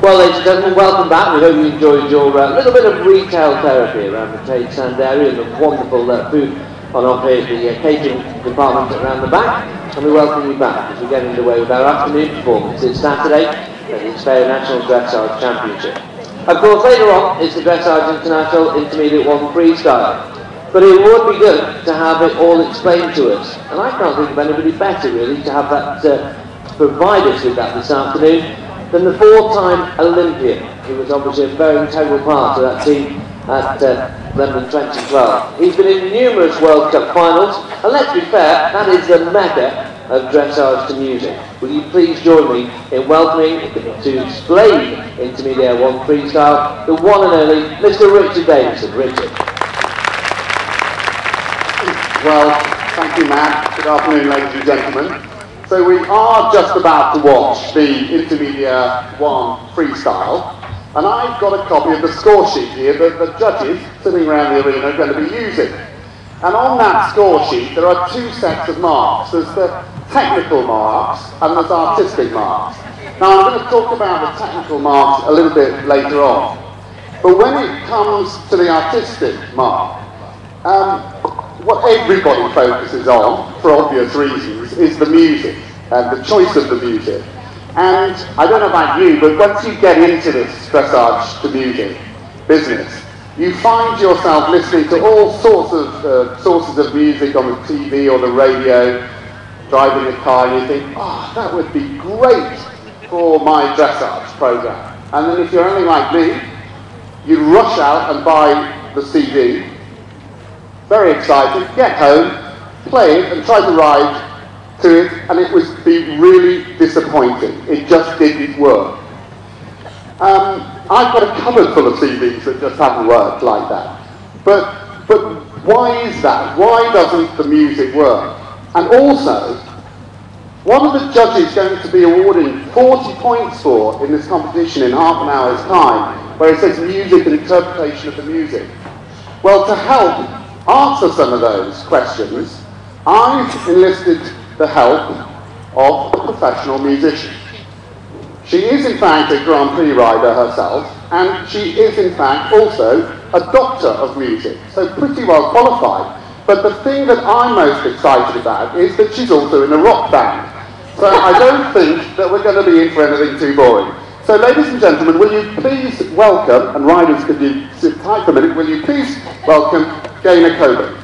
Well, ladies and gentlemen, welcome back. We hope you enjoyed your little bit of retail therapy around the trade stand area and the wonderful food on offer here at the catering department around the back. And we welcome you back as we get underway with our afternoon performance. It's Saturday at the Xperia National Dressage Championship. Of course, later on, it's the Dressage International Intermediate 1 Freestyle. But it would be good to have it all explained to us. And I can't think of anybody better, really, to have that provide us with that this afternoon than the four-time Olympian, who was obviously a very integral part of that team at London 2012. He's been in numerous World Cup finals, and let's be fair, that is the mecca of dressage to music. Will you please join me in welcoming to Stoneleigh Intermediate 1 Freestyle, the one and only Mr. Richard Davison. Richard. Well, thank you, Matt. Good afternoon, ladies and gentlemen. So we are just about to watch the Intermediate 1 Freestyle, and I've got a copy of the score sheet here that the judges sitting around the arena are going to be using. And on that score sheet there are two sets of marks. There's the technical marks and there's artistic marks. Now I'm going to talk about the technical marks a little bit later on. But when it comes to the artistic mark, what everybody focuses on, for obvious reasons, is the music and the choice of the music. And I don't know about you, but once you get into this dressage to music business, you find yourself listening to all sorts of sources of music on the TV or the radio, driving a car, and you think, oh, that would be great for my dressage program. And then if you're anything like me, you rush out and buy the CD, very excited, get home, play it and try to ride to it, and it would be really disappointing. It just didn't work. I've got a cupboard full of CDs that just haven't worked like that. But why is that? Why doesn't the music work? And also, what are the judges going to be awarding 40 points for in this competition in half an hour's time, where it says music and interpretation of the music? Well, to help answer some of those questions, I've enlisted the help of a professional musician. She is in fact a Grand Prix rider herself, and she is in fact also a doctor of music, so pretty well qualified. But the thing that I'm most excited about is that she's also in a rock band. So I don't think that we're going to be in for anything too boring. So ladies and gentlemen, will you please welcome, and riders could you sit tight for a minute, will you please welcome Gaynor Colbourn.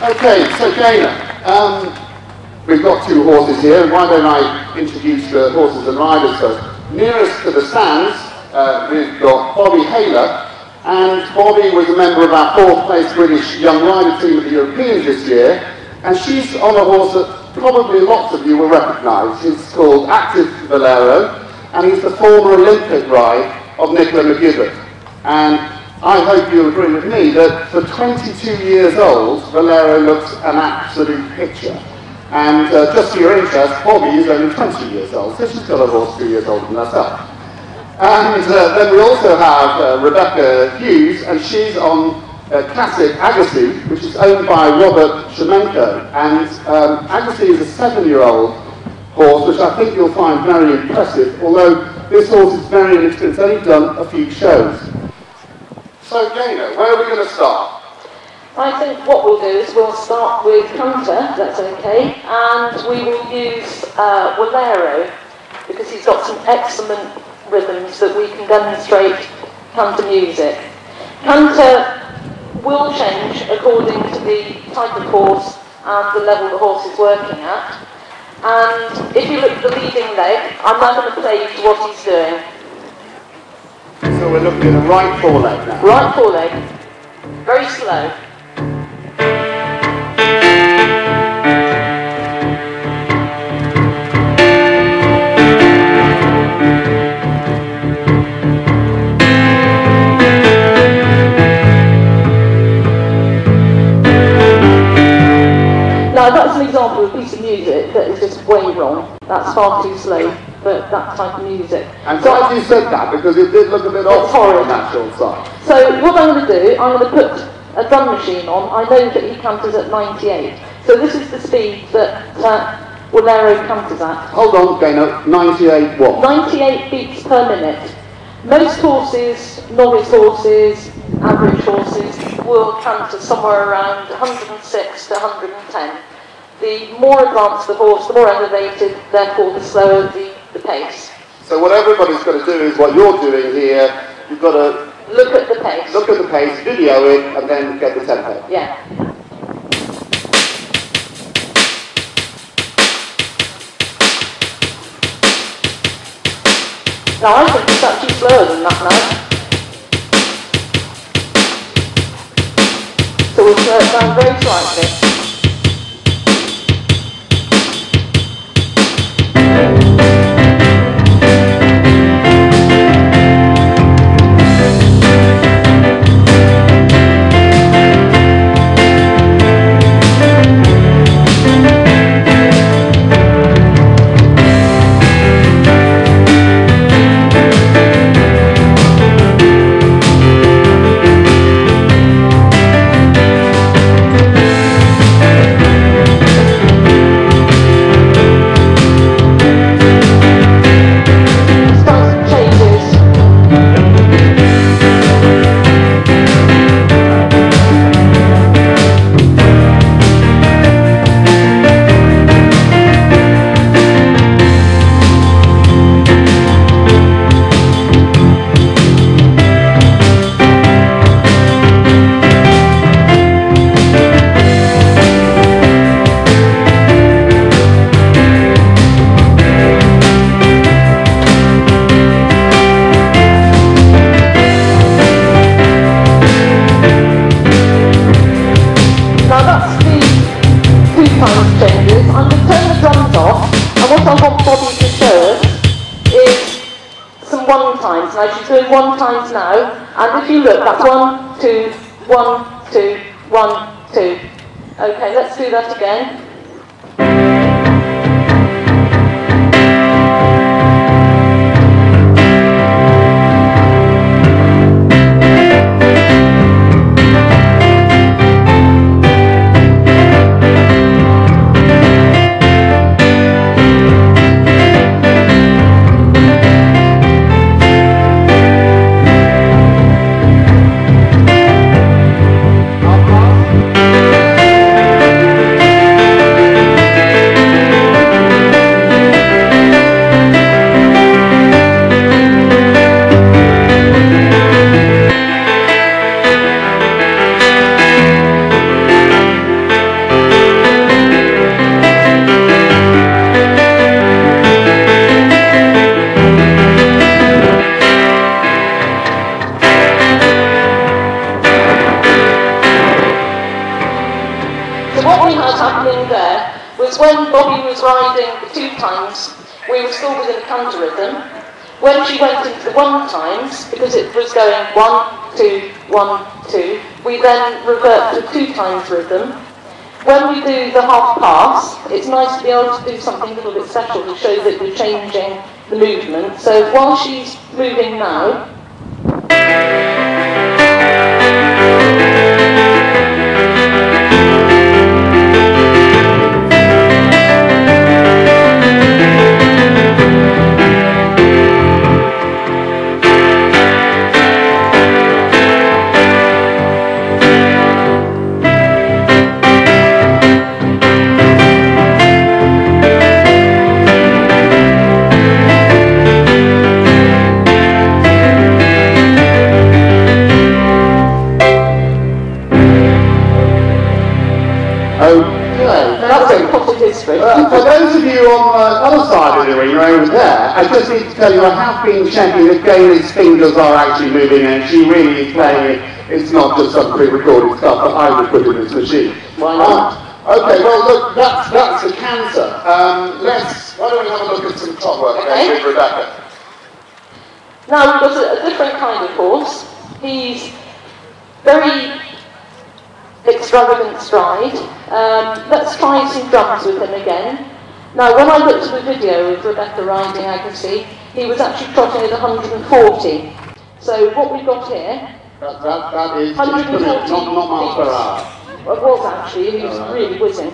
Okay, so Gaynor, we've got two horses here, and why don't I introduce the horses and riders first. Nearest to the stands, we've got Bobby Hayler, and Bobby was a member of our fourth place British young rider team at the Europeans this year, and she's on a horse that probably lots of you will recognise. It's called Active Walero, and he's the former Olympic ride of Nicola McGibbon. And I hope you'll agree with me that for 22 years old, Walero looks an absolute picture. And just for your interest, Bobby is only 20 years old, so she's got a horse 2 years older than herself. And then we also have Rebecca Hughes, and she's on Classic Aggasi, which is owned by Robert Shemenko. And Aggasi is a 7-year-old horse, which I think you'll find very impressive, although this horse is very inexperienced. It's only done a few shows. So Gaynor, where are we going to start? I think what we'll do is we'll start with Canter, that's okay, and we will use Walero, because he's got some excellent rhythms that we can demonstrate Canter music. Canter will change according to the type of horse and the level the horse is working at. And if you look at the leading leg, I'm now going to play you to what he's doing. So we're looking at the right foreleg now. Right foreleg, very slow. Now that's an example of a piece of music that is just way wrong. That's far too slow for that type of music. And so glad you said that, because it did look a bit off on the natural side. So what I'm going to do, I'm going to put a drum machine on. I know that he canters at 98. So this is the speed that Walero canters at? Hold on, Gaynor, 98 what? 98 beats per minute. Most horses, novice horses, average horses, will canter somewhere around 106 to 110. The more advanced the horse, the more elevated, therefore the slower the pace. So what everybody's got to do is what you're doing here. You've got to look at the pace. Look at the pace, video it, and then get the tempo. Yeah. Now I think it's actually slower than that now. So we'll slow it down very slightly. Now she's doing 1 times now, and if you look, that's 1, 2, 1, 2, 1, 2. Okay, let's do that again. When Bobby was riding the 2 times, we were still within the canter rhythm. When she went into the 1 times, because it was going 1, 2, 1, 2, we then revert to 2 times rhythm. When we do the half pass, it's nice to be able to do something a little bit special to show that you're changing the movement. So while she's moving now, for those of you on the other side of the arena over there, I just need to tell you I have been checking that Gaynor's fingers are actually moving and she really is playing it. It's not just some pre-recorded stuff that I would put in this machine. Why not? Okay, well look, that's a canter. Why don't we have a look at some Trot work with Rebecca? Now we've got a different kind of horse. He's very extravagant stride. Let's try some drums with him again. Now, when I looked at the video of Rebecca riding Aggasi, he was actually trotting at 140. So what we've got here... That is 140 not miles per hour. Well, it was actually, he was really whizzing.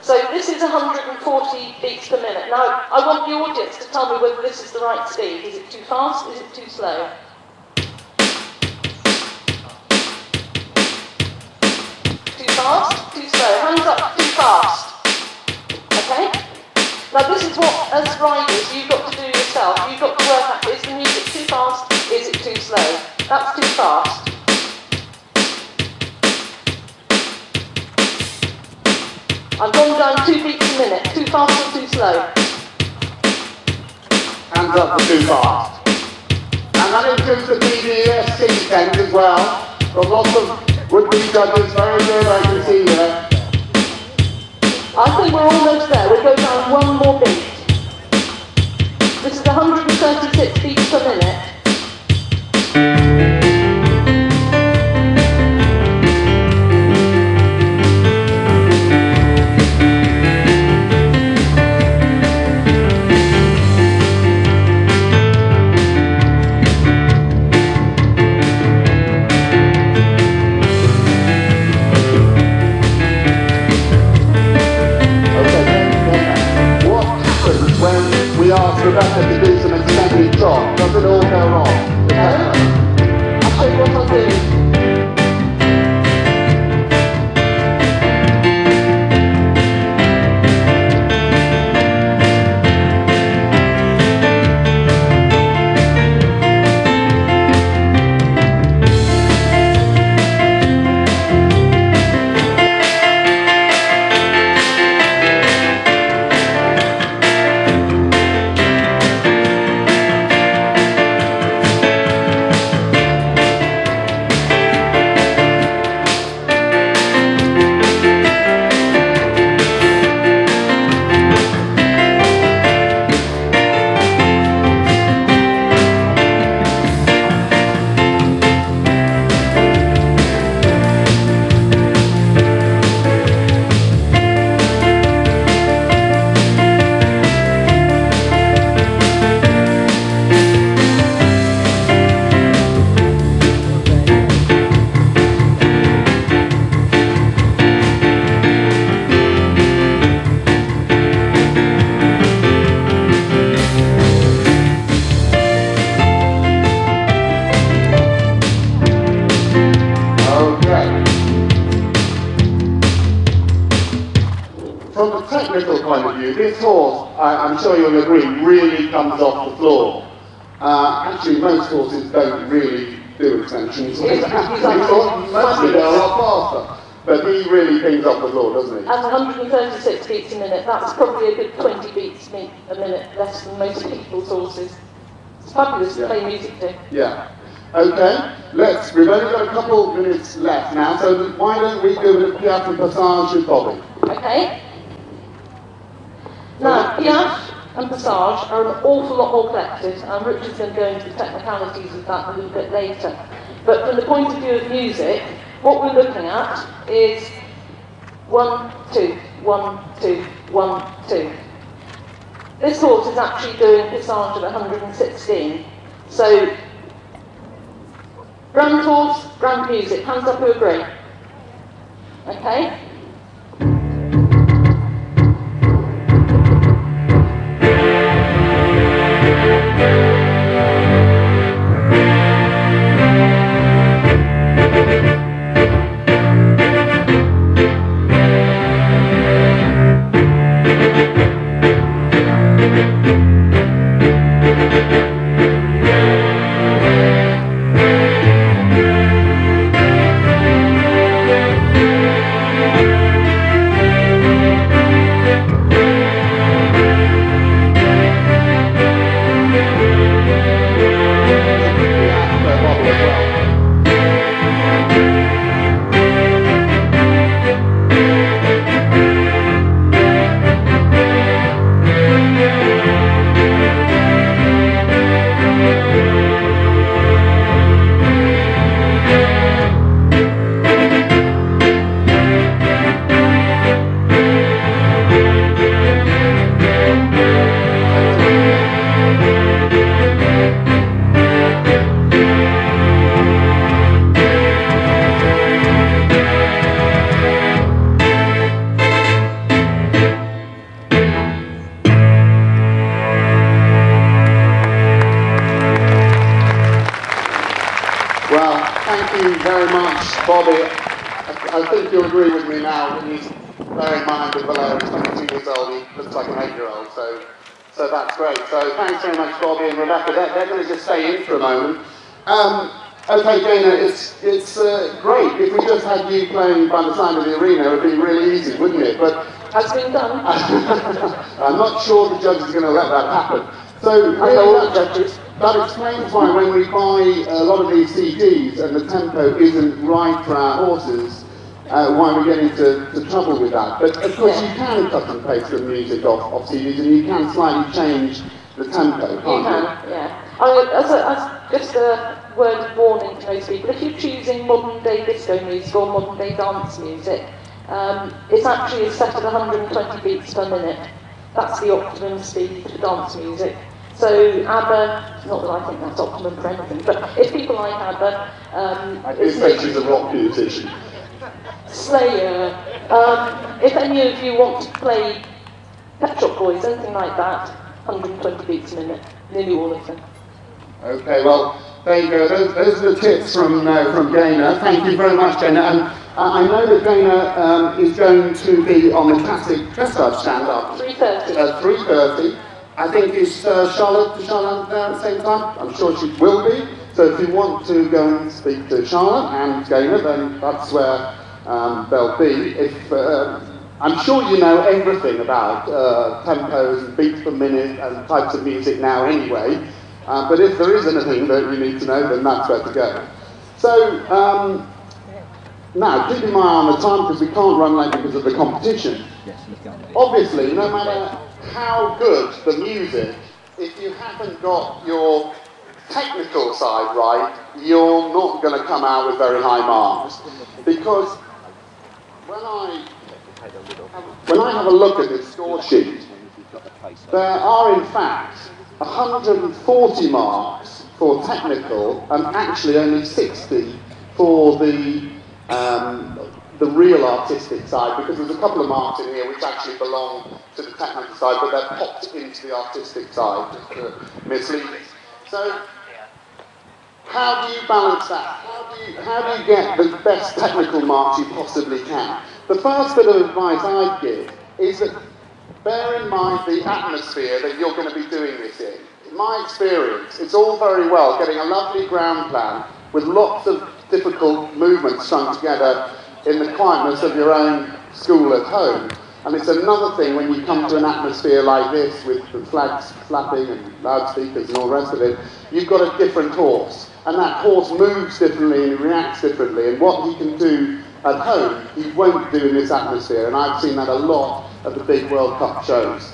So this is 140 beats per minute. Now, I want the audience to tell me whether this is the right speed. Is it too fast? Is it too slow? Too fast? Too slow? Hands up, too fast. Okay? Now this is what, as riders, you've got to do yourself. You've got to work out, is the music too fast? Is it too slow? That's too fast. I've gone down 2 beats a minute. Too fast or too slow? Hands up for too fast. And that includes the BDSC tent as well. Got lots of would-be judges, very good, I can see there. I think we're almost there. We'll go down 1 more beat. This is 136 beats per minute. Rebecca to do some extended trot. Does it all go wrong? I'll show you what I'll do. This horse, I'm sure you'll agree, really comes off the floor. Actually, most horses don't really do extensions. Mostly they're a lot faster. But he really pings off the floor, doesn't he? At 136 beats a minute, that's probably a good 20 beats a minute less than most people's horses. It's fabulous to play music to. Yeah. Okay, we've only got a couple of minutes left now, so why don't we do the Piaffe Passage with Bobby? Okay. Now, Piaffe and Passage are an awful lot more collected, and Richard's going to go into the technicalities of that a little bit later. But from the point of view of music, what we're looking at is 1, 2, 1, 2, 1, 2. This horse is actually doing Passage at 116. So, grand horse, grand music, hands up who agree. Okay? Well, thank you very much, Bobby. I think you'll agree with me now when you bear in mind that Valero is 22 years old, he looks like an 8-year-old, so that's great. So thanks very much, Bobby and Rebecca. They're going to just stay in for a moment. Okay, Gaynor, it's great. If we just had you playing by the side of the arena, it would be really easy, wouldn't it? But has been done. I'm not sure the judges are going to let that happen. So really, that explains why when we buy a lot of these CDs and the tempo isn't right for our horses, why we get into trouble with that. But of course, you can cut and paste the music off CDs, and you can slightly change the tempo, can't you? You can, yeah. As just a word of warning to most people, if you're choosing modern day disco music or modern day dance music, it's actually a set of 120 beats per minute. That's the optimum speed for dance music. So ABBA, not that I think that's optimum for anything, but if people like ABBA... it makes you a rock musician. Slayer. If any of you want to play Pet Shop Boys, anything like that, 120 beats a minute, nearly all of them. Okay, well, there you go. Those are the tips from Gaynor. Thank you very much, Gaynor. And I know that Gaynor is going to be on the Classic Dressage stand-up. 3:30. 3:30. I think is Charlotte there at the same time? I'm sure she will be. So if you want to go and speak to Charlotte and Gaynor, then that's where they'll be. I'm sure you know everything about tempos and beats per minute and types of music now anyway. But if there is anything that you need to know, then that's where to go. So now, keeping my eye on the time because we can't run late because of the competition. Obviously, no matter how good the music, if you haven't got your technical side right, you're not going to come out with very high marks. Because when I have a look at this score sheet, there are in fact 140 marks for technical and actually only 60 for the real artistic side, because there's a couple of marks in here which actually belong to the technical side, but they're popped into the artistic side just to mislead us. So, how do you balance that? How do you get the best technical marks you possibly can? The first bit of advice I'd give is that bear in mind the atmosphere that you're going to be doing this in. In my experience, it's all very well getting a lovely ground plan with lots of difficult movements strung together in the quietness of your own school at home. And it's another thing when you come to an atmosphere like this with the flags flapping and loudspeakers and all the rest of it, you've got a different horse. And that horse moves differently and reacts differently. And what he can do at home, he won't do in this atmosphere. And I've seen that a lot at the big World Cup shows.